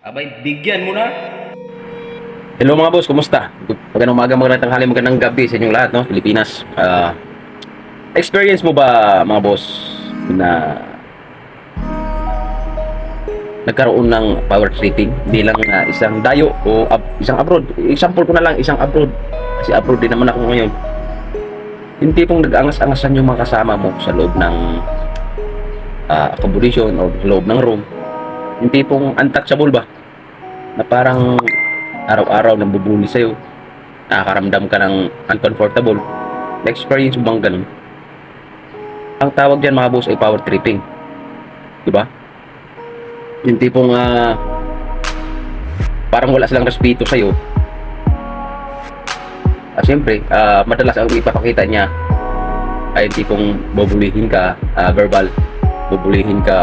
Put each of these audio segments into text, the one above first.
Abay, bigyan mo na. Hello mga boss, kumusta? Magandang umaga, magandang tanghali, magandang gabi sa inyong lahat, no? Pilipinas. Experience mo ba mga boss na nagkaroon ng power tripping bilang isang dayo o isang abroad? Example ko na lang, isang abroad. Kasi abroad din naman ako ngayon. Yung tipong nag-angas-angasan yung mga kasama mo sa loob ng accommodation o sa loob ng room. Yung tipong untouchable ba? Na parang araw-araw nang bubuli sa'yo, nakakaramdam ka ng uncomfortable. Na-experience mo bang ganun? Ang tawag dyan mga boss ay power tripping. Diba? Yung tipong parang wala silang respeto sa'yo. Siyempre, madalas ang ipapakita niya ay yung tipong bubulihin ka, verbal, bubulihin ka,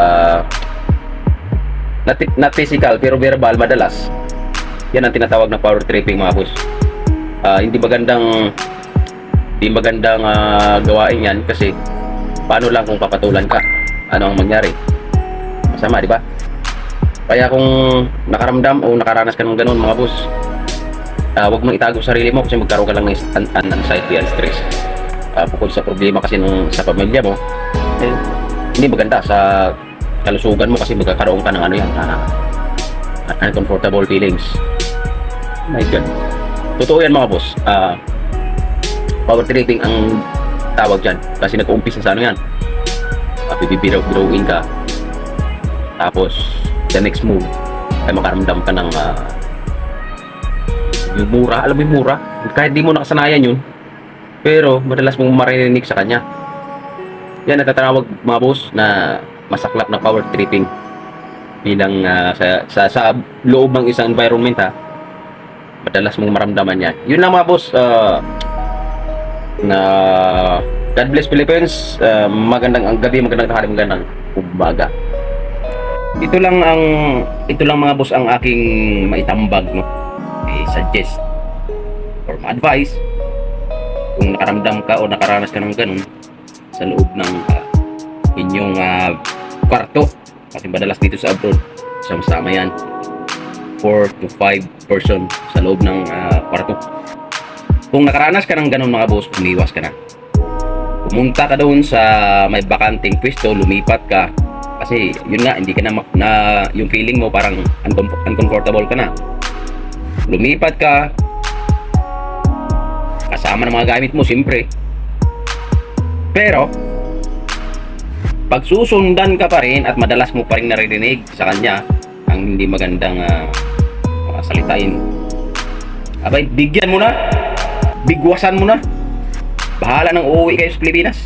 not physical pero verbal madalas. Yan ang tinatawag na power tripping mga boss. Hindi magandang gawain yan kasi paano lang kung papatulan ka, ano ang mangyari? Masama, di ba? Kaya kung nakaramdam o nakaranas ka ng ganun mga boss, huwag mong itago sarili mo kasi magkaroon ka lang ng anxiety and stress. Bukod sa problema kasi sa pamilya mo, hindi maganda sa kalusugan mo kasi magkakaroon ka ng uncomfortable feelings. My God. Totoo yan mga boss. Power tripping ang tawag dyan kasi nag-uumpisa sa ano yan. Bibiro-biroin ka, tapos the next move ay makaramdam ka ng yung mura. Alam mo yung mura? Kahit di mo nakasanayan yun, pero madalas mong marinig sa kanya. Yan natatawag mga boss na masaklap na power tripping bilang sa loob ng isang environment madalas mong maramdaman yan. Yun lang mga boss. Na God bless Philippines. Magandang gabi, magandang tanghali, magandang umaga. Ito lang mga boss ang aking maitambag, no? I-suggest or ma-advise kung nakaramdam ka o nakaranas ka ng ganun sa loob ng inyong kwarto. Kasi madalas dito sa abroad, sama-sama yan, 4 to 5 person sa loob ng kwarto. Kung nakaranas ka ng ganun mga boss, umiwas ka na. Pumunta ka doon sa may bakanting pwesto, lumipat ka. Kasi yun nga, hindi ka na yung feeling mo parang uncomfortable ka na. Lumipat ka, kasama ng mga gamit mo, siyempre. Pero pag susundan ka pa rin at madalas mo pa rin naririnig sa kanya ang hindi magandang salitain, abay, bigyan mo na, bigwasan mo na. Bahala nang uuwi kayo sa Pilipinas.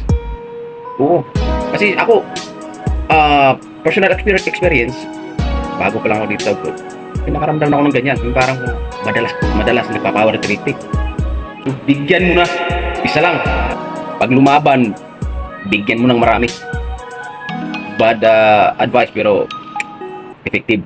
Oo. Kasi ako, personal experience, bago pa lang ako dito sa abroad, nakaramdam na ako ng ganyan. Yung parang madalas nagpa-power tripping. So, bigyan mo na. Isa lang. Pag lumaban, bigyan mo ng marami. Bad advice pero effective.